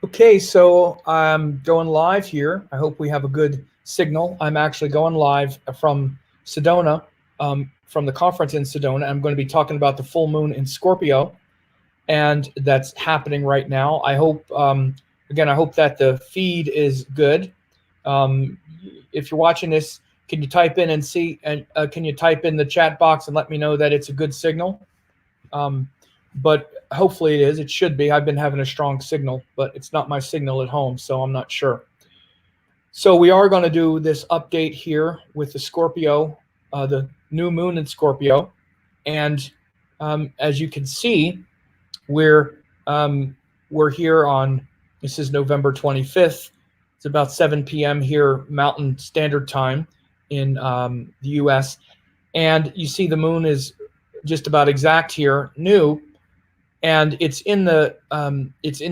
Okay, so I'm going live here. I hope we have a good signal. I'm actually going live from Sedona, from the conference in Sedona. I'm going to be talking about the full moon in Scorpio, and that's happening right now. I hope, again, I hope that the feed is good. If you're watching this, can you type in and see, and can you type in the chat box and let me know that it's a good signal? But hopefully it is. It should be. I've been having a strong signal, but it's not my signal at home, so I'm not sure. So we are going to do this update here with the Scorpio, the new moon in Scorpio. And as you can see, we're here on, this is November 25th. It's about 7 p.m. here, Mountain Standard Time in the U.S. And you see the moon is just about exact here, new. And it's in the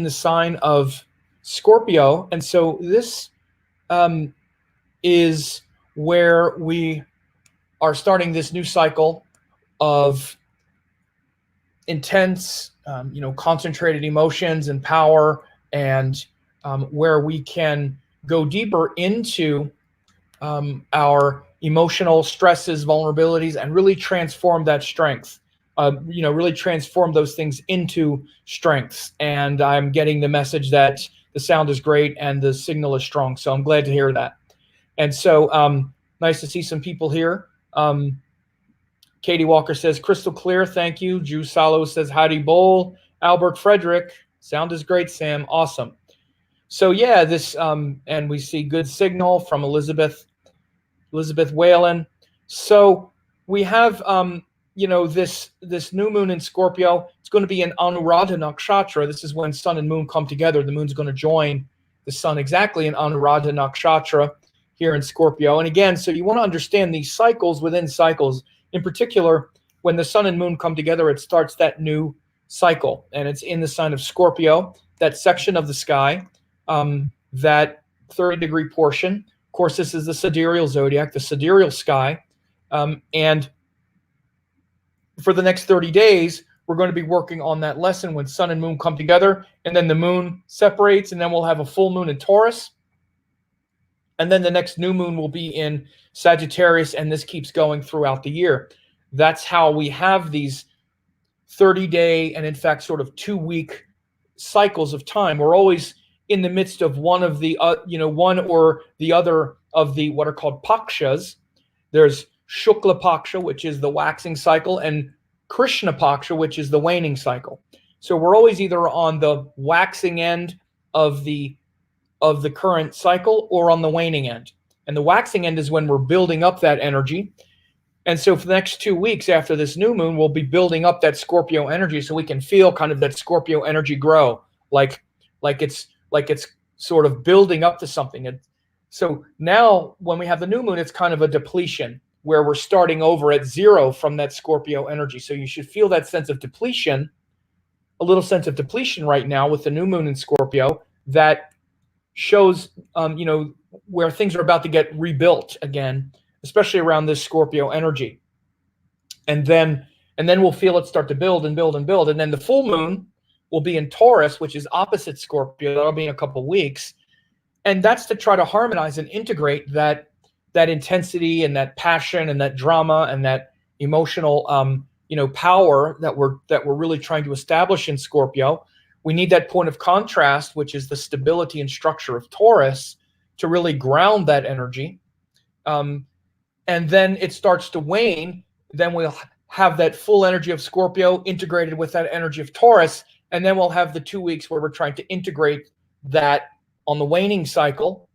sign of Scorpio, and so this is where we are starting this new cycle of intense, concentrated emotions and power, and where we can go deeper into our emotional stresses, vulnerabilities, and really transform that strength. Really transform those things into strengths. And I'm getting the message that the sound is great and the signal is strong. So I'm glad to hear that. And so nice to see some people here. Katie Walker says, crystal clear, thank you. Drew Salo says, howdy bowl. Albert Frederick, sound is great, Sam, awesome. So yeah, this, and we see good signal from Elizabeth Whalen. So we have, this new moon in Scorpio. It's going to be in Anuradha Nakshatra. This is when sun and moon come together. The moon's going to join the sun exactly in Anuradha Nakshatra here in Scorpio. And again, so you want to understand these cycles within cycles. In particular, when the sun and moon come together, it starts that new cycle. And it's in the sign of Scorpio, that section of the sky, that 30-degree portion. Of course, this is the sidereal zodiac, the sidereal sky. And for the next 30 days, we're going to be working on that lesson when sun and moon come together, and then the moon separates, and then we'll have a full moon in Taurus. And then the next new moon will be in Sagittarius, and this keeps going throughout the year. That's how we have these 30-day and, in fact, sort of 2-week cycles of time. We're always in the midst of one of the, one or the other of the what are called pakshas. There's Shukla Paksha, which is the waxing cycle, and Krishna Paksha, which is the waning cycle. So we're always either on the waxing end of the current cycle or on the waning end. And the waxing end is when we're building up that energy. And so for the next 2 weeks after this new moon, we'll be building up that Scorpio energy so we can feel kind of that Scorpio energy grow, like it's sort of building up to something. And so now when we have the new moon, it's kind of a depletion, where we're starting over at zero from that Scorpio energy. So you should feel that sense of depletion, a little sense of depletion right now with the new moon in Scorpio that shows, where things are about to get rebuilt again, especially around this Scorpio energy. And then we'll feel it start to build and build and build. And then the full moon will be in Taurus, which is opposite Scorpio. That'll be in a couple of weeks. And that's to try to harmonize and integrate that intensity and that passion and that drama and that emotional power that we're really trying to establish in Scorpio. We need that point of contrast, which is the stability and structure of Taurus, to really ground that energy. And then it starts to wane. Then we'll have that full energy of Scorpio integrated with that energy of Taurus. And then we'll have the 2 weeks where we're trying to integrate that on the waning cycle,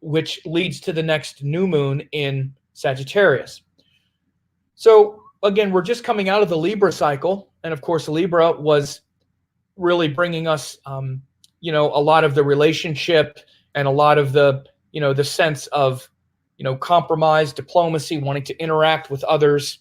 which leads to the next new moon in Sagittarius. So again, we're just coming out of the Libra cycle. And of course, Libra was really bringing us, a lot of the relationship and a lot of the, the sense of, compromise, diplomacy, wanting to interact with others.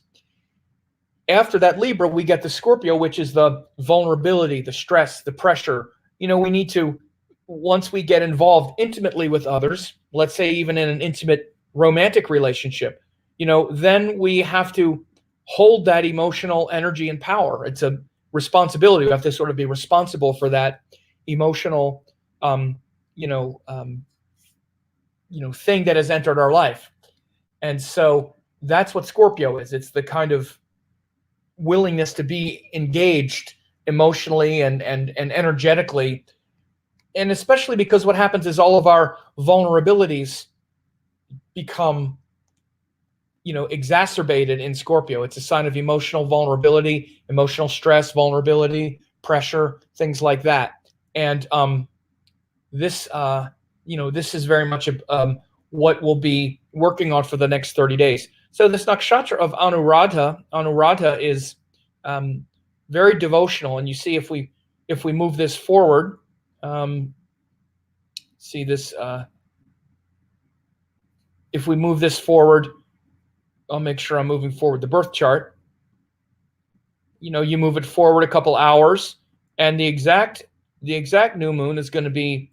After that Libra, we get the Scorpio, which is the vulnerability, the stress, the pressure. We need to, once we get involved intimately with others, let's say even in an intimate romantic relationship, then we have to hold that emotional energy and power. It's a responsibility. We have to sort of be responsible for that emotional, thing that has entered our life. And so that's what Scorpio is. It's the kind of willingness to be engaged emotionally and energetically. And especially because what happens is all of our vulnerabilities become, exacerbated in Scorpio. It's a sign of emotional vulnerability, emotional stress, vulnerability, pressure, things like that. And this is very much what we'll be working on for the next 30 days. So this nakshatra of Anuradha is very devotional. And you see, if we move this forward, see this, if we move this forward, I'll make sure I'm moving forward the birth chart. You move it forward a couple hours, and the exact new moon is going to be,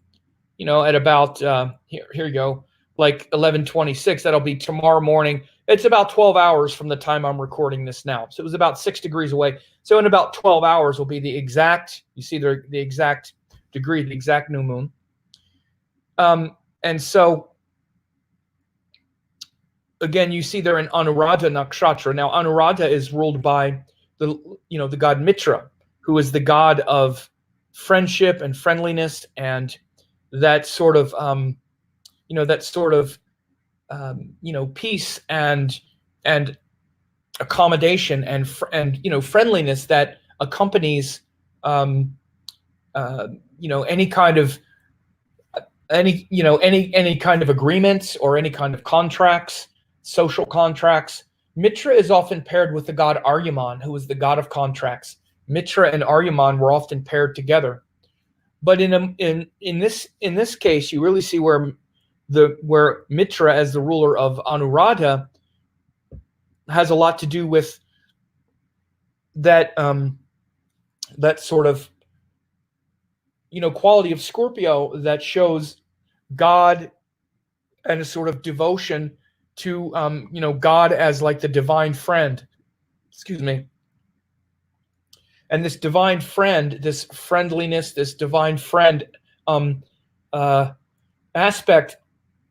at about here you go, like 11:26. That'll be tomorrow morning. It's about 12 hours from the time I'm recording this now. So it was about 6 degrees away. So in about 12 hours will be the exact, you see the exact degree, the exact new moon. And so again, you see there in Anuradha Nakshatra. Now, Anuradha is ruled by the god Mitra, who is the god of friendship and friendliness and that sort of, peace and accommodation and friendliness that accompanies, any kind of agreements or any kind of contracts, social contracts. Mitra is often paired with the god Aryaman, who is the god of contracts. Mitra and Aryaman were often paired together. But in this case, you really see where Mitra, as the ruler of Anuradha, has a lot to do with that that sort of quality of Scorpio that shows God and a sort of devotion to God as like the divine friend. Excuse me. And this divine friend, this friendliness, this divine friend aspect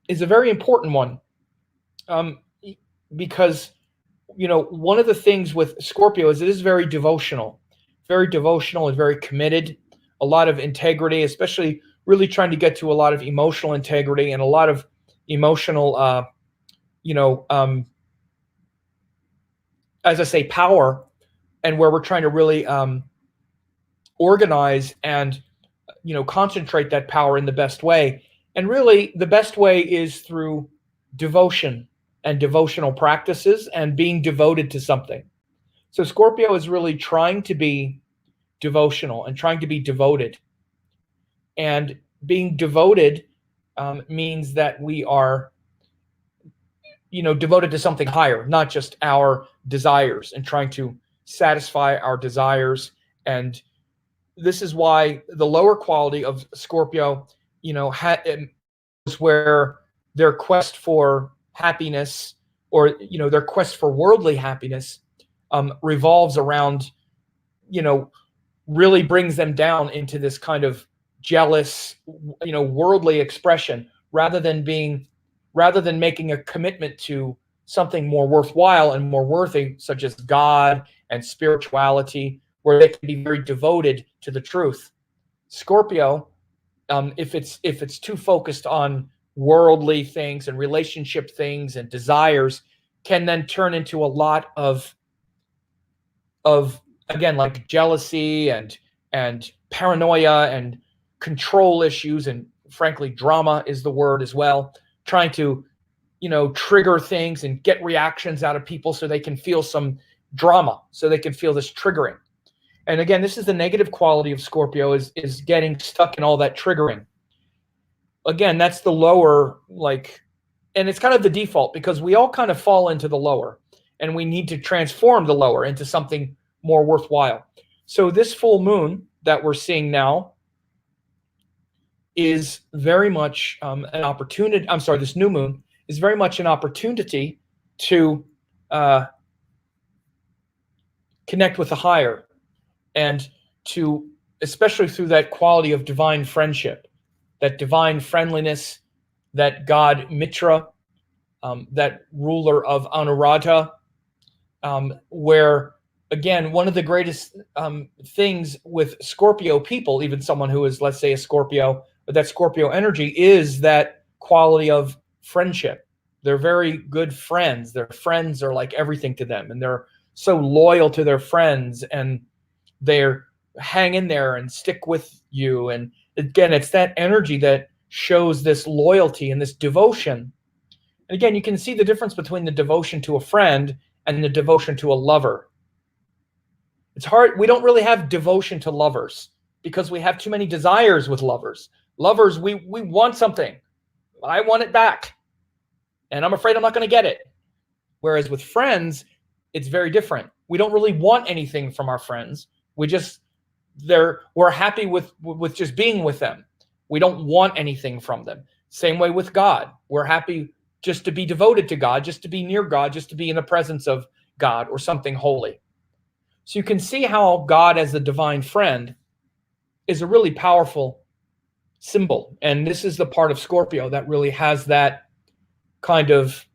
is a very important one, because one of the things with Scorpio is it is very devotional and very committed. A lot of integrity, especially really trying to get to a lot of emotional integrity and a lot of emotional, as I say, power, and where we're trying to really organize and concentrate that power in the best way. And really, the best way is through devotion and devotional practices and being devoted to something. So Scorpio is really trying to be devotional and trying to be devoted. And being devoted means that we are, devoted to something higher, not just our desires, and trying to satisfy our desires. And this is why the lower quality of Scorpio, is where their quest for happiness, or their quest for worldly happiness, revolves around, really brings them down into this kind of jealous, worldly expression, rather than making a commitment to something more worthwhile and more worthy, such as God and spirituality, where they can be very devoted to the truth. Scorpio, if it's too focused on worldly things and relationship things and desires, can then turn into a lot of again, like jealousy and paranoia and control issues, and frankly, drama is the word as well. Trying to, trigger things and get reactions out of people so they can feel some drama, so they can feel this triggering. And again, this is the negative quality of Scorpio, is getting stuck in all that triggering. Again, that's the lower, and it's kind of the default, because we all kind of fall into the lower, and we need to transform the lower into something more worthwhile. So this full moon that we're seeing now is very much an opportunity. I'm sorry, this new moon is very much an opportunity to connect with the higher, and to especially through that quality of divine friendship, that divine friendliness, that God Mitra, that ruler of Anuradha, where, again, one of the greatest things with Scorpio people, even someone who is, let's say, a Scorpio, but that Scorpio energy is that quality of friendship. They're very good friends. Their friends are like everything to them, and they're so loyal to their friends, and they're hang in there and stick with you. And again, it's that energy that shows this loyalty and this devotion. And again, you can see the difference between the devotion to a friend and the devotion to a lover. It's hard. We don't really have devotion to lovers because we have too many desires with lovers. Lovers, we want something. I want it back, and I'm afraid I'm not going to get it. Whereas with friends, it's very different. We don't really want anything from our friends. We're happy with just being with them. We don't want anything from them. Same way with God. We're happy just to be devoted to God, just to be near God, just to be in the presence of God or something holy. So you can see how God as the divine friend is a really powerful symbol. And this is the part of Scorpio that really has that kind of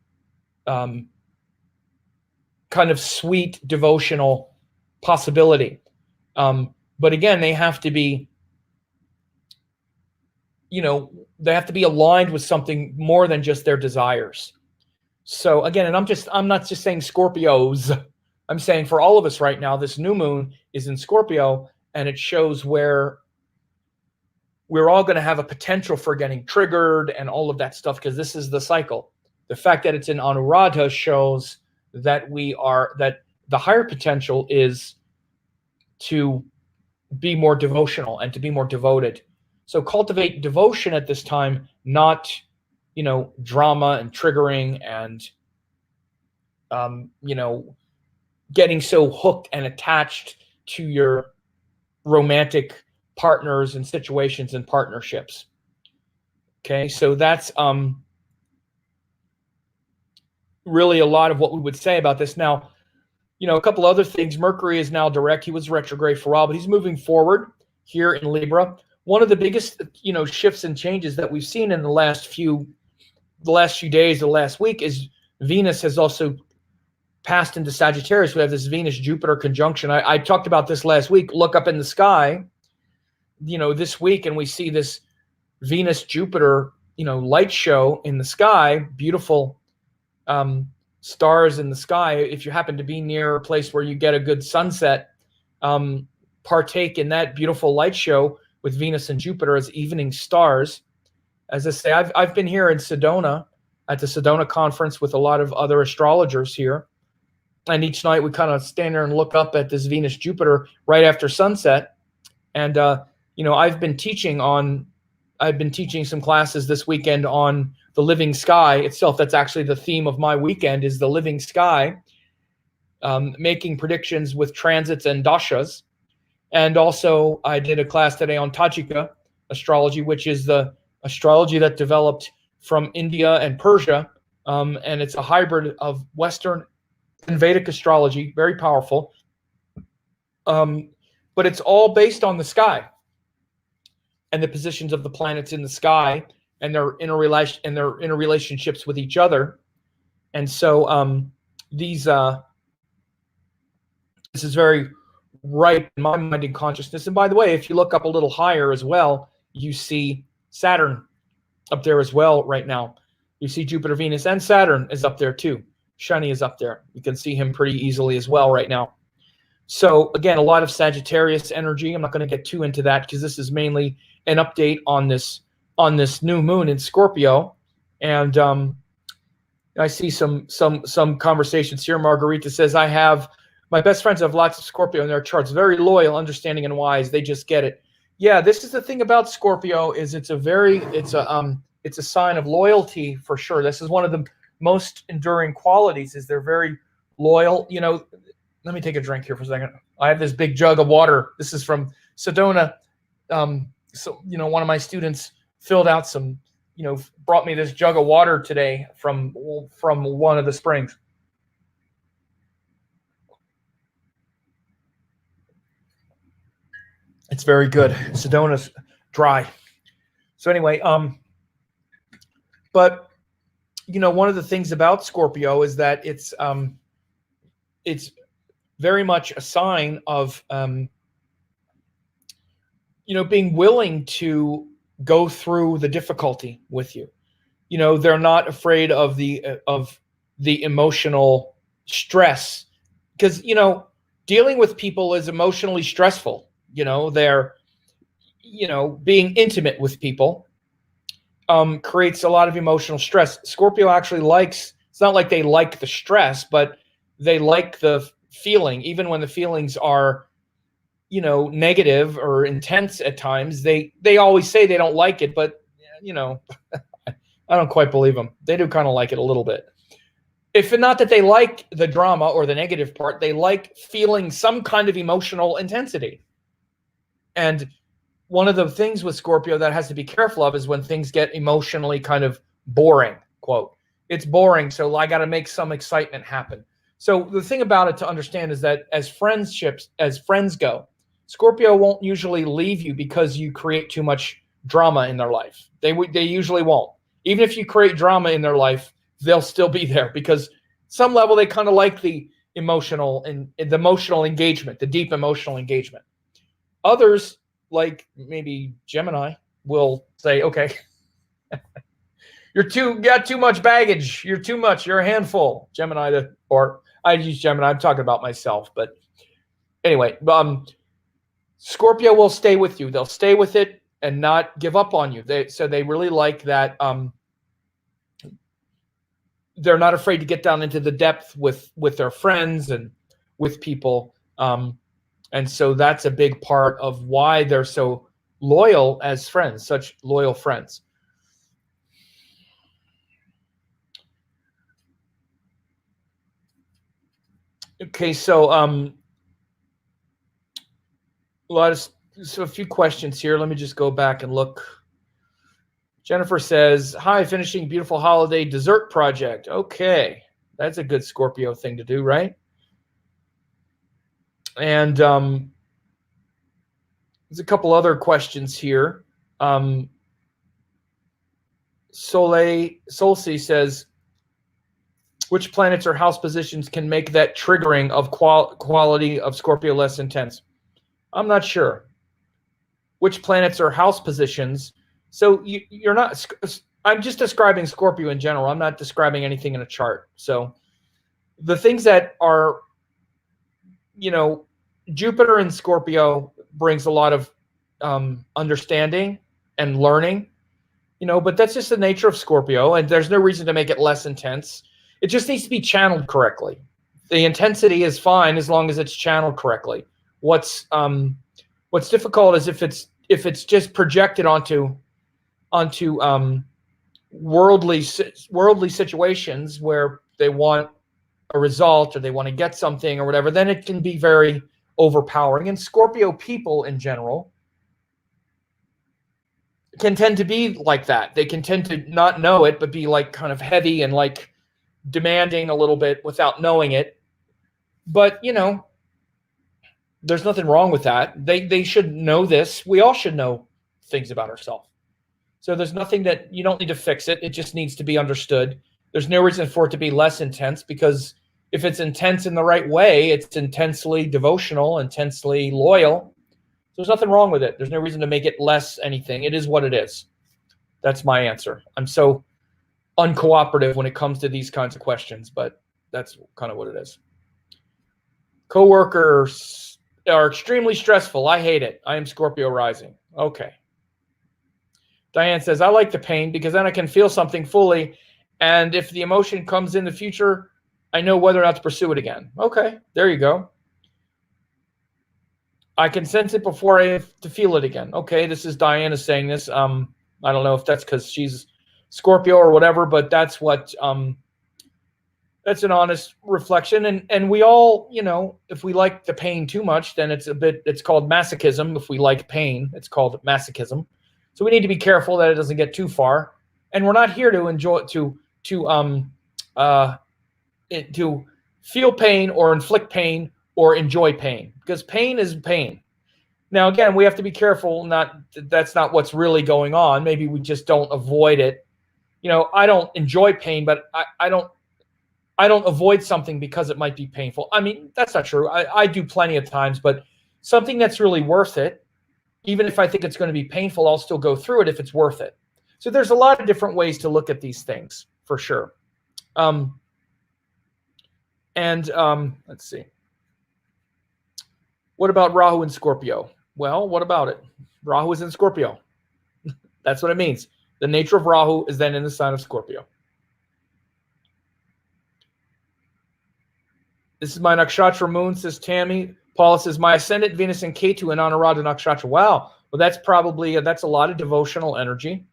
sweet devotional possibility. But again, they have to be, they have to be aligned with something more than just their desires. So again, and I'm not just saying Scorpios. I'm saying for all of us right now, this new moon is in Scorpio, and it shows where we're all going to have a potential for getting triggered and all of that stuff, because this is the cycle. The fact that it's in Anuradha shows that that the higher potential is to be more devotional and to be more devoted. So cultivate devotion at this time, not, drama and triggering and, getting so hooked and attached to your romantic partners and situations and partnerships. Okay, so that's really a lot of what we would say about this. Now, a couple other things. Mercury is now direct. He was retrograde for a while, but he's moving forward here in Libra. One of the biggest, shifts and changes that we've seen in the last few days, the last week, is Venus has also passed into Sagittarius. We have this Venus-Jupiter conjunction. I talked about this last week. Look up in the sky, this week, and we see this Venus-Jupiter, light show in the sky, beautiful stars in the sky. If you happen to be near a place where you get a good sunset, partake in that beautiful light show with Venus and Jupiter as evening stars. As I say, I've been here in Sedona at the Sedona conference with a lot of other astrologers here. And each night we kind of stand there and look up at this Venus Jupiter right after sunset. And, I've been teaching some classes this weekend on the living sky itself. That's actually the theme of my weekend, is the living sky, making predictions with transits and dashas. And also I did a class today on Tachi Astrology, which is the astrology that developed from India and Persia. And it's a hybrid of Western and Vedic astrology, very powerful. But it's all based on the sky and the positions of the planets in the sky and their interrelationships with each other. And so this is very right in my mind and consciousness. And by the way, if you look up a little higher as well, you see Saturn up there as well right now. You see Jupiter, Venus, and Saturn is up there too. Shani is up there. You can see him pretty easily as well right now. So again, a lot of Sagittarius energy. I'm not going to get too into that because this is mainly an update on this new moon in Scorpio. And I see some conversations here. Margarita says, my best friends have lots of Scorpio in their charts. Very loyal, understanding, and wise. They just get it. Yeah, this is the thing about Scorpio, is it's a sign of loyalty for sure. This is one of the most enduring qualities, is they're very loyal. Let me take a drink here for a second. I have this big jug of water. This is from Sedona. So one of my students filled out some, brought me this jug of water today from one of the springs. It's very good. Sedona's dry. So anyway, but one of the things about Scorpio is that it's very much a sign of being willing to go through the difficulty with you. They're not afraid of the emotional stress, because dealing with people is emotionally stressful. They're being intimate with people creates a lot of emotional stress. Scorpio actually likes, it's not like they like the stress, but they like the feeling, even when the feelings are negative or intense at times. They always say they don't like it, but I don't quite believe them. They do kind of like it a little bit. If not that they like the drama or the negative part, they like feeling some kind of emotional intensity. And one of the things with Scorpio that has to be careful of is when things get emotionally kind of boring, quote. It's boring, so I got to make some excitement happen. So the thing about it to understand is that as friends go, Scorpio won't usually leave you because you create too much drama in their life. They usually won't. Even if you create drama in their life, they'll still be there, because some level they kind of like the emotional and the emotional engagement, the deep emotional engagement. Others, like maybe Gemini, will say, okay, you got too much baggage. You're too much. You're a handful. Gemini, or I use Gemini. I'm talking about myself. But anyway, Scorpio will stay with you. They'll stay with it and not give up on you. They really like that. They're not afraid to get down into the depth with their friends and with people. And so that's a big part of why they're so loyal as friends, such loyal friends. Okay, so a few questions here. Let me just go back and look. Jennifer says, hi, finishing beautiful holiday dessert project. Okay, that's a good Scorpio thing to do, right? And there's a couple other questions here. Solsi says, which planets or house positions can make that triggering of quality of Scorpio less intense? I'm not sure. Which planets or house positions? So you're not, I'm just describing Scorpio in general. I'm not describing anything in a chart. So the things that are, Jupiter in Scorpio brings a lot of understanding and learning, but that's just the nature of Scorpio, and there's no reason to make it less intense. It just needs to be channeled correctly. The intensity is fine as long as it's channeled correctly. What's difficult is if it's just projected onto worldly situations where they want a result or they want to get something or whatever, then it can be very overpowering. And Scorpio people in general can tend to be like that. They can tend to not know it, but be like kind of heavy and like demanding a little bit without knowing it. But, there's nothing wrong with that. They should know this. We all should know things about ourselves. So there's nothing that you don't need to fix it. It just needs to be understood. There's no reason for it to be less intense, because if it's intense in the right way, it's intensely devotional, intensely loyal. So there's nothing wrong with it. There's no reason to make it less anything. It is what it is. That's my answer. I'm so uncooperative when it comes to these kinds of questions, but that's kind of what it is. Coworkers are extremely stressful. I hate it. I am Scorpio rising. Okay. Diane says, I like the pain because then I can feel something fully. And if the emotion comes in the future, I know whether or not to pursue it again. Okay, there you go. I can sense it before I have to feel it again. Okay, this is Diana saying this. I don't know if that's because she's Scorpio or whatever, but that's what that's an honest reflection. And we all, if we like the pain too much, then it's called masochism. If we like pain, it's called masochism. So we need to be careful that it doesn't get too far. And we're not here to enjoy to feel pain or inflict pain or enjoy pain, because pain is pain. Now, again, we have to be careful. That's not what's really going on. Maybe we just don't avoid it. I don't enjoy pain, but I don't avoid something because it might be painful. I mean, that's not true. I do plenty of times, but something that's really worth it, even if I think it's going to be painful, I'll still go through it if it's worth it. So there's a lot of different ways to look at these things, for sure. Let's see. What about Rahu and Scorpio? Well, what about it? Rahu is in Scorpio. That's what it means. The nature of Rahu is then in the sign of Scorpio. This is my nakshatra moon, says Tammy. Paula says, my ascendant Venus and Ketu in Anuradha Nakshatra. Wow. Well, that's probably, that's a lot of devotional energy.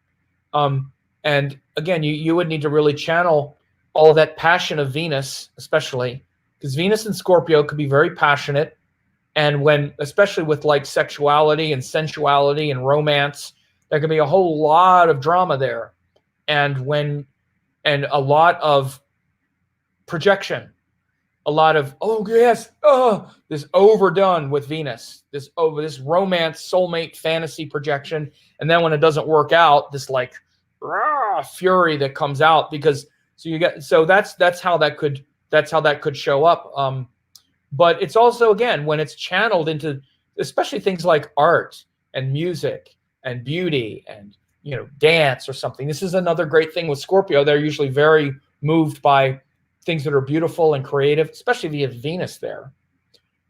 And again, you would need to really channel all of that passion of Venus, especially because Venus and Scorpio could be very passionate. And especially with like sexuality and sensuality and romance, there can be a whole lot of drama there. And a lot of projection, a lot of, oh yes, this overdone with Venus, this romance, soulmate, fantasy projection. And then when it doesn't work out, this like fury that comes out that's how that could show up. But it's also, again, when it's channeled into especially things like art and music and beauty and, dance or something. This is another great thing with Scorpio. They're usually very moved by things that are beautiful and creative, especially via Venus there.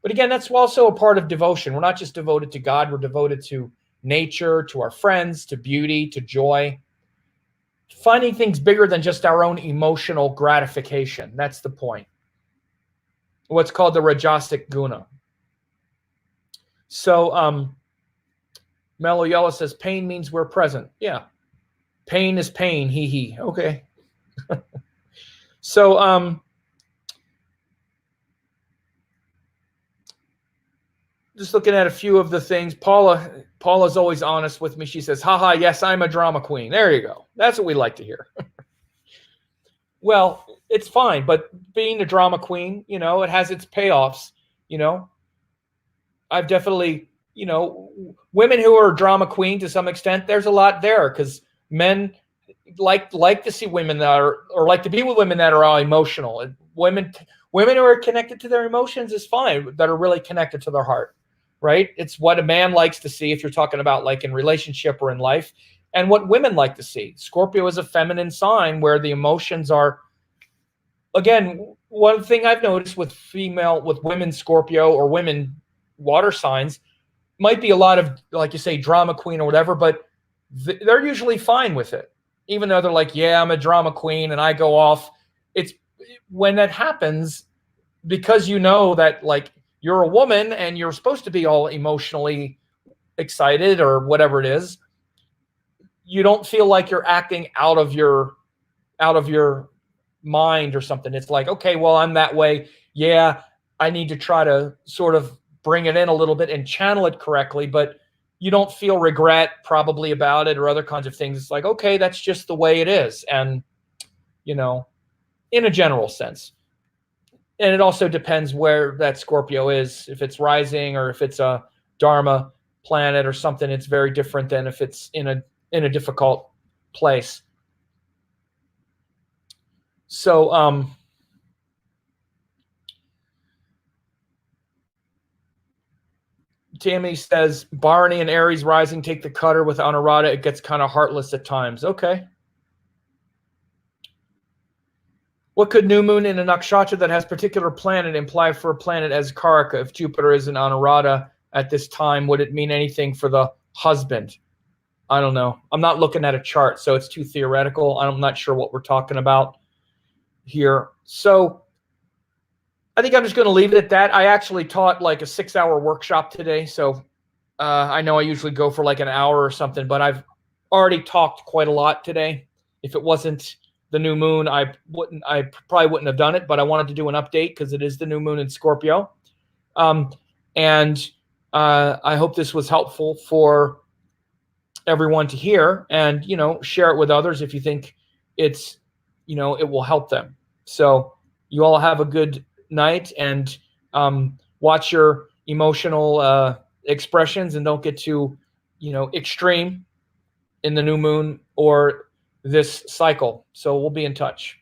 But again, that's also a part of devotion. We're not just devoted to God. We're devoted to nature, to our friends, to beauty, to joy. Finding things bigger than just our own emotional gratification. That's the point. What's called the Rajasic Guna. So Mellow Yellow says, pain means we're present. Yeah. Pain is pain. He. Okay. So just looking at a few of the things. Paula's always honest with me. She says, haha, yes, I'm a drama queen. There you go. That's what we like to hear. Well, it's fine, but being a drama queen, it has its payoffs. I've definitely, women who are drama queen to some extent, there's a lot there because men like to see women that are, or like to be with women that are all emotional. Women who are connected to their emotions is fine, that are really connected to their heart, right? It's what a man likes to see if you're talking about like in relationship or in life, and what women like to see. Scorpio is a feminine sign where the emotions are, again, one thing I've noticed with women Scorpio or women water signs might be a lot of, like you say, drama queen or whatever, but they're usually fine with it. Even though they're like, yeah, I'm a drama queen and I go off. It's when that happens, because that like you're a woman and you're supposed to be all emotionally excited or whatever it is, you don't feel like you're acting out of your mind or something. It's like, okay, well, I'm that way. Yeah, I need to try to sort of bring it in a little bit and channel it correctly, but you don't feel regret probably about it or other kinds of things. It's like, okay, that's just the way it is. And, in a general sense. And it also depends where that Scorpio is. If it's rising or if it's a Dharma planet or something, it's very different than if it's in a difficult place. So, Tammy says, Bharani and Aries rising take the cutter with Anuradha. It gets kind of heartless at times. Okay. What could new moon in a nakshatra that has particular planet imply for a planet as Karaka? If Jupiter is in Anuradha at this time, would it mean anything for the husband? I don't know. I'm not looking at a chart, so it's too theoretical. I'm not sure what we're talking about here. So I think I'm just going to leave it at that. I actually taught like a 6-hour workshop today. So I know I usually go for like an hour or something, but I've already talked quite a lot today. If it wasn't the new moon, I probably wouldn't have done it, but I wanted to do an update because it is the new moon in Scorpio. And I hope this was helpful for everyone to hear, and, share it with others if you think it's, it will help them. So you all have a good night, and watch your emotional expressions and don't get too, extreme in the new moon or this cycle. So we'll be in touch.